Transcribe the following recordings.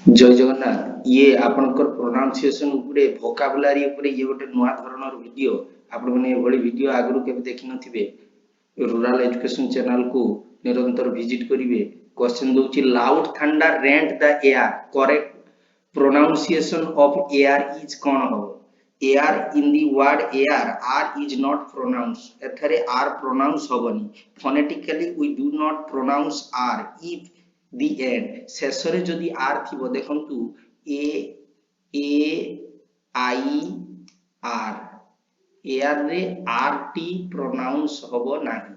जय जगन्नाथ ये आपनकर प्रोनाउंसिएशन उपरे वोकाबुलारी उपरे ये गोटे नुआ धरणर वीडियो आपण माने एभली वीडियो आगरु केबे देखि नथिबे रूरल एजुकेशन चैनल को निरंतर विजिट करिवे क्वेश्चन दोची loud thunder rent the air correct pronunciation of air is कोन हो air in the word air r is not pronounce एथरे आर प्रोनाउंस होबनी phonetically we do not pronounce r if the end शेषरे जदि r थिबो देखंतु a i r air रे r t pronounce होबो नाही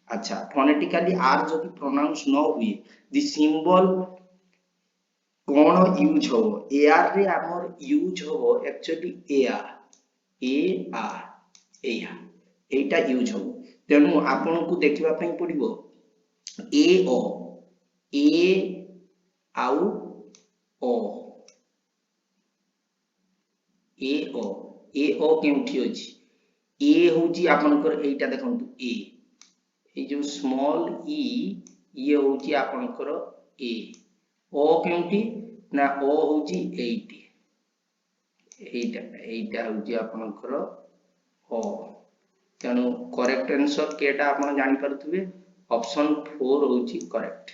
अच्छा फोनेटिकली r जदि प्रोनाउंस न हुए द सिंबल कोन यूज होबो एयर रे हमर यूज होबो एक्चुअली एयर एटा यूज होबो तेनु आपन को देखिबा पई पड़िबो ए आउ ओ केउठी अछि ए होची आपनकर एटा देखंतु ए जो स्मॉल ई ये होची आपनकर ए ओ केउठी ना ओ होची एटा होची आपनकर ओ तेनु करेक्ट आंसर केटा आपन जानि परथुबे ऑप्शन 4 होची करेक्ट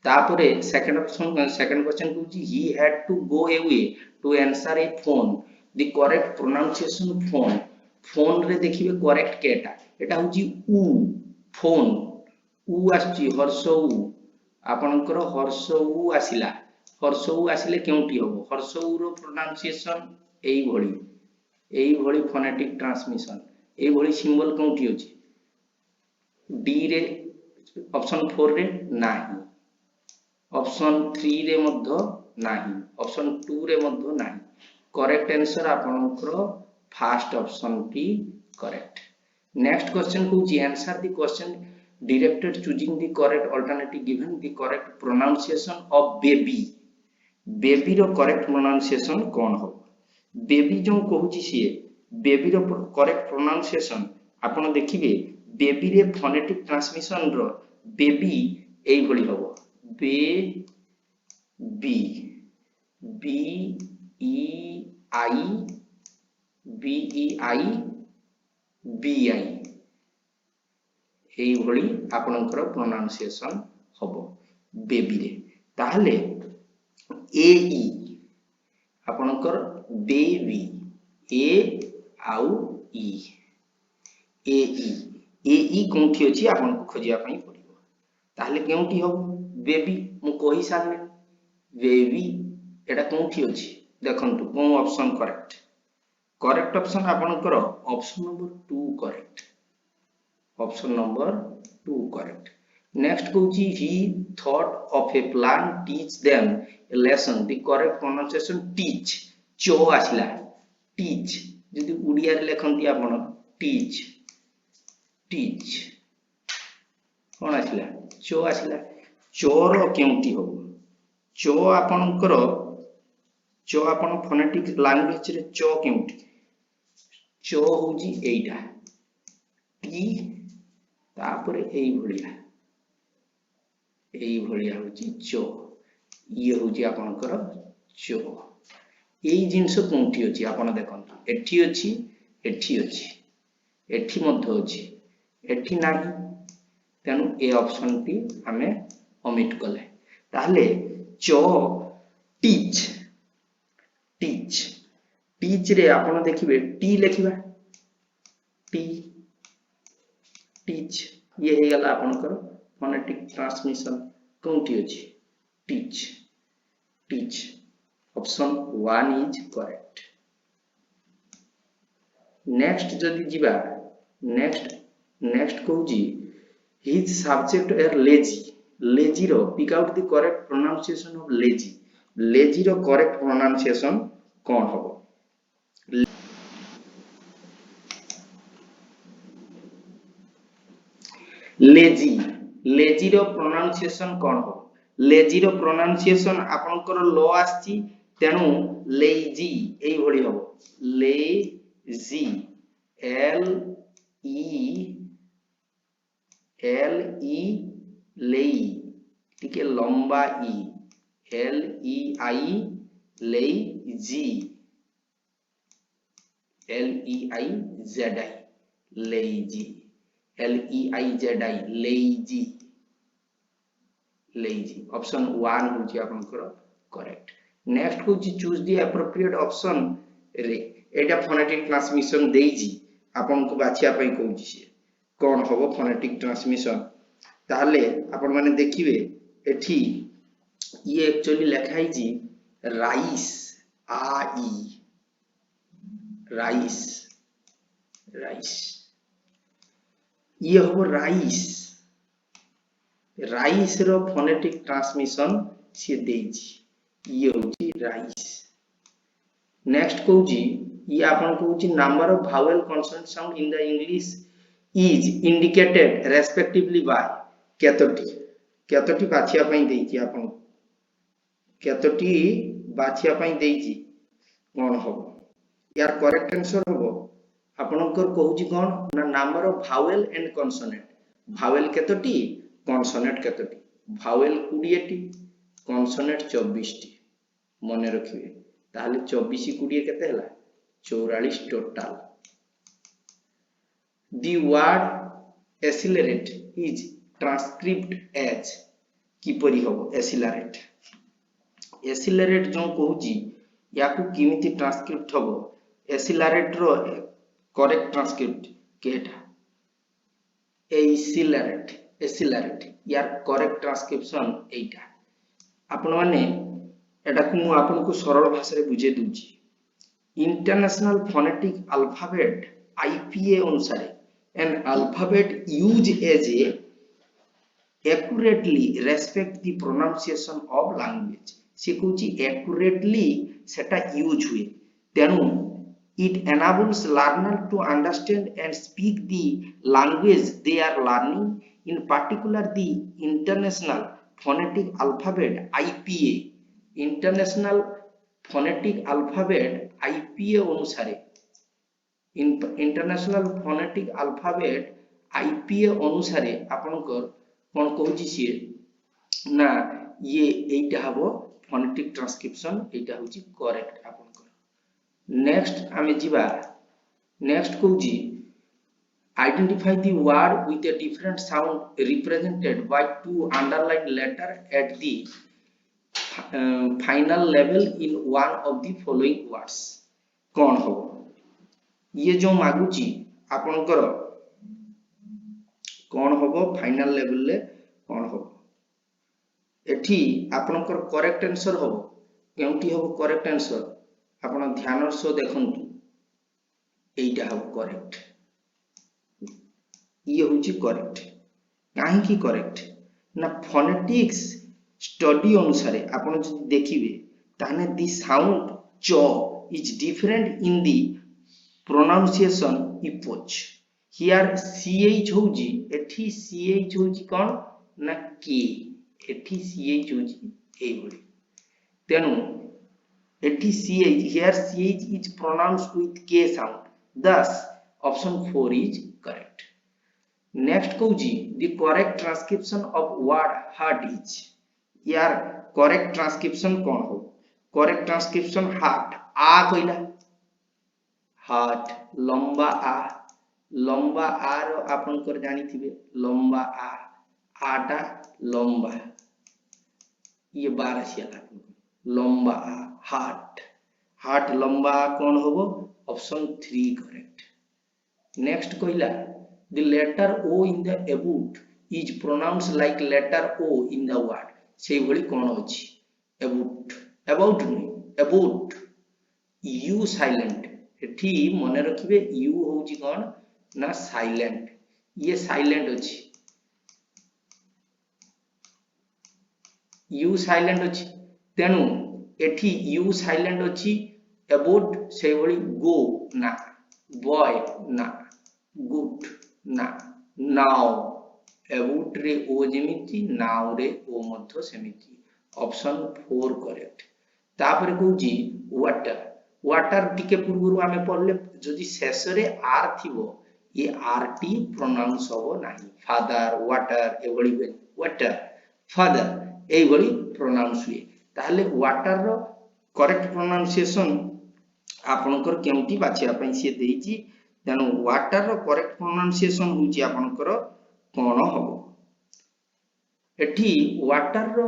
तापरे सेकंड क्वेश्चन कहूची he had to go away to answer a phone the correct pronunciation phone रे देखिबे करेक्ट केटा एटा होची उ फोन उ आछि हर्ष उ आपनकर हर्ष उ आसिले केउटी होबो हर्ष उ रो प्रोनाउंसिएशन एई भली फोनेटिक ट्रांसमिशन एई भली सिंबल केउटी होची डी रे ऑप्शन 4 रे नाही ऑप्शन 3 रे मध्य नाही ऑप्शन 2 रे मध्य नाही करेक्ट आंसर आपनकर फर्स्ट ऑप्शन टी करेक्ट नेक्स्ट क्वेश्चन कहूची answer the question directed choosing the correct alternative given the correct pronunciation of baby रो करेक्ट प्रोनाउंसिएशन कोन हो बेबी जो कहूची सी बेबी रो करेक्ट प्रोनाउंसिएशन आपण देखिबे बेबी रे फोनेटिक ट्रांसमिशन रो बेबी एई भली होबो B E I B I एई भली आपनकर प्रोनाउंसिएशन होबो बेबी रे ताहले ए ई आपनकर बेबी ए आउ ई ए ई कोंठी अछि आपन को खोजिया पई पड़िबो ताहले केउठी हो बेबी मु कहि सारले बेबी एटा कोंठी अछि देखंतु कोन ऑप्शन करेक्ट ऑप्शन आपनकर ऑप्शन नंबर 2 करेक्ट नेक्स्ट कहूची he thought of a plan teach them a lesson the correct pronunciation teach चो आसिला टीच जदि उड़िया रे लेखंती आपन टीच कोन आसिला चो आसिला चोर केउटी हो चो आपनकर चो आपन फोनेटिक लैंग्वेज रे चो केउटी चो होजी एटा टी तापर एई भलिया होजी चो ये होजी आपनकर चो एई जिंस कोउठी अछि आपन देखंतु एठी मध्य अछि एठी नाही तेनु ए ऑप्शन टी हमें ओमिट कले ताहले चो टीच रे आपण देखिबे टी लेखिबा टीच ये हे गला आपनकर फोनेटिक ट्रांसमिशन कोंठी अछि teach option 1 is correct next जदि जिबा नेक्स्ट कहूजी his subject are lazy रो pick out the correct pronunciation of lazy रो correct pronunciation कोन होबो लेजी रो प्रोनाउंसिएशन कोन हो लेजी रो प्रोनाउंसिएशन आपनकर लो आछि तेनु लेजी एई भली होबो लेजी एल ई लेई टिके लंबा ई L-E-I lazy, L-E-I-Z-I lazy, L-E-I-Z-I lazy, lazy option 1 होची आपनकर करेक्ट। नेक्स्ट होची चूज द एप्रोप्रिएट ऑप्शन रे एटा फोनेटिक ट्रांसमिशन देइजी आपन को बाछिया पई कहूची से कोन होबो फोनेटिक ट्रांसमिशन ताले आपन माने देखिबे एठी ये एक्चुअली लिखा है जी राइस आई राइस राइस ये हो राइस राइस रो फोनेटिक ट्रांसमिशन से देजी ये होची राइस। नेक्स्ट कहूची ये आपन कहूची number of vowel consonant sound in the English is indicated respectively by केतोटी बाछिया पई देजी आपन केतोटी बाछिया पई देजी कोन हो यार करेक्ट आंसर हो आपनकर कहूची कोन ना number of vowel and consonant vowel केतोटी कॉन्सोनेंट केतोटी भावेल 20 टी कॉन्सोनेंट 24 टी मने रखिबे ताले 24 20 केते हला 44 total. The word accelerate is transcript as किपरि होबो एक्सीलरेट एक्सीलरेट जो कहूची याकू किमिति ट्रांसक्रिप्ट होबो एक्सीलरेट रो करेक्ट ट्रांसक्रिप्ट केटा एक्सीलरेट एक्सीलरेट यार करेक्ट ट्रांसक्रिप्शन एटा आपण माने एटा को मु आपन को सरल भाषा रे बुझे दूची इंटरनेशनल फोनेटिक अल्फाबेट आईपीए अनुसार an alphabet use as a accurately respect the pronunciation of language से कहूची accurately सेटा यूज हुए तेनु it enables learner to understand and speak the language they are learning in particular the international phonetic alphabet IPA international phonetic alphabet IPA अनुसारे international phonetic alphabet IPA अनुसारे आपनकर कोन कहूची से ना ये एटा हबो फोनेटिक ट्रांसक्रिप्शन एटा होची करेक्ट आपनकर। नेक्स्ट आमे जिबा नेक्स्ट कहूची identify the word with a different sound represented by two underline letter at the final level in one of the following words कोन हो ये जो मागुची आपनकर कोन होबो फाइनल लेवल ले कोन होबो एठी आपनकर करेक्ट आंसर होबो केउटी होबो करेक्ट आंसर आपण ध्यान सो देखंतु एटा होबो करेक्ट ये होची करेक्ट काहे की करेक्ट ना फोनेटिक्स स्टडी अनुसार आपण जदि देखिबे ताने दी साउंड च is different in the pronunciation epoch here ch होजी एठी ch होजी कोन ना के एठी ch होजी ए बडी तेनु एठी ch here ch is pronounced with k sound thus option 4 is correct। next कहूजी the correct transcription of word heart is यार correct transcription कोन हो correct transcription heart आ कइला हार्ट लंबा आ रो आपन कर जानि थिबे लंबा आटा लंबा ये 12 छिला लंबा आ हार्ट लंबा कोन होबो ऑप्शन 3 करेक्ट। नेक्स्ट कइला the letter o in the about is pronounced like letter o in the word से भली कोन अछि about नहीं about u silent एठी मने रखिबे u होउची कोन ना साइलेंट ये साइलेंट अछि u साइलेंट अछि तेनु एठी u साइलेंट अछि about से भली go ना boy ना good ना now about रे o जेमिति now रे o मध्य सेमिति ऑप्शन 4 करेक्ट। तापर कहूजी वाटर टिके पूर्वरु आमे पढले जदि शेष रे r थिबो ये r टी प्रोनाउंस होबो नाही फादर वाटर एवळी वाटर फादर एवळी प्रोनाउंस हुए ताहले वाटर रो करेक्ट प्रोनाउंसिएशन आपनकर केमती बाछिया पई से देइची तेनु वाटर रो करेक्ट प्रोनाउंसिएशन होची आपनकर कोन हबो एठी वाटर रो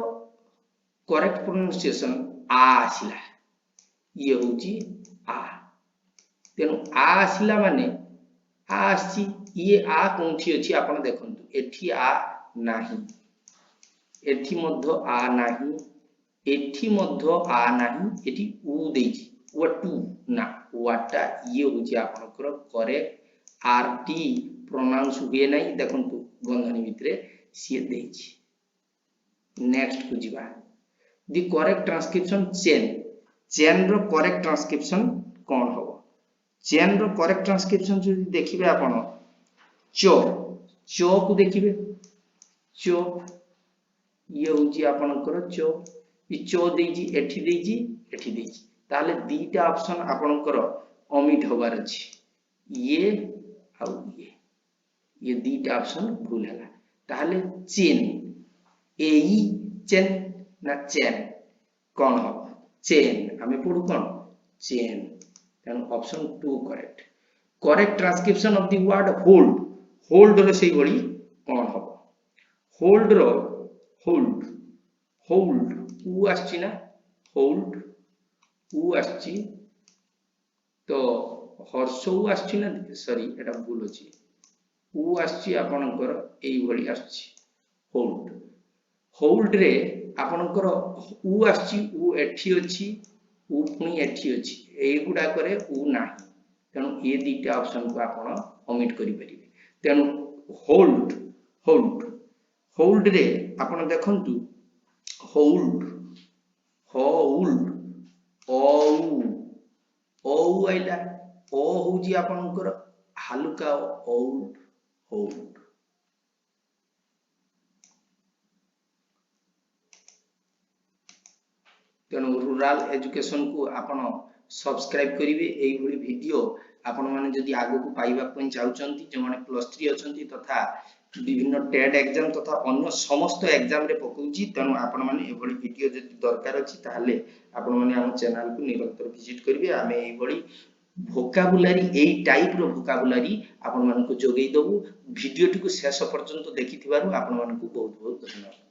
करेक्ट प्रोनाउंसिएशन आ आसिला ये होची आ तेनु आ आसिला माने आ आसी ये आ कोंठी अछि आपण देखंतु एठी आ नाही एठी मध्य आ नाही एठी मध्य आ नाही एठी उ देइची वटू ना वाटा ये होची आपनकर करेक्ट आरटी प्रोनाउंस हुए नाही देखंतु बंधनी भितरे सी देइची नेक्स्ट को जिबा द करेक्ट ट्रांसक्रिप्शन चेन रो करेक्ट ट्रांसक्रिप्शन कोन हो चेन रो करेक्ट ट्रांसक्रिप्शन जो देखिबे आपण चो चो को देखिबे चो ये होची आपनकर चो ई चो देइजी एठी देइजी ताले दीटा ऑप्शन आपनकर ओमिट होबार अछि ये आ ये दीटा ऑप्शन भूल हैला ताले चेन एई चेन ना चेन कोन हो चेन हमें पढु कोन चेन तेन option 2 correct correct transcription of the word hold hold रो सेही बळी कोन हो होल्ड रो होल्ड होल्ड उ आछि ना होल्ड उ आछि तो हर्ष उ आछि ना सॉरी एटा भूल अछि उ आछि आपनकर एई बळी आछि होल्ड होल्ड रे आपनकर उ आछि उ एठी अछि उ पुनी एठी अछि एई गुडा करे उ नाही तेनु ए दीटा ऑप्शन को आपण ओमिट करि परिबे तेनु होल्ड होल्ड होल्ड रे आपण देखंतु होल्ड होल्ड ओ आइला ओ होजी आपनकर हल्का होल्ड होल्ड तेणु रूरल एजुकेशन को आपण सब्सक्राइब करिवे एई भली वीडियो आपण माने जदि आगो को पाइबा पई चाहउचंती जे माने +3 अछंती तथा विभिन्न टेट एग्जाम तथा अन्य समस्त एग्जाम रे पकउची तेणु आपण माने ए भली वीडियो जदि दरकार अछि ताहले आपण माने हम चैनल को निरंतर विजिट करिवे आमे एई भली वोकाबुलारी एई टाइप रो वोकाबुलारी आपण मानकु जोगेई दबु वीडियो टी को शेष पर्यंत देखिथिबारु आपण मानकु बहुत बहुत धन्यवाद।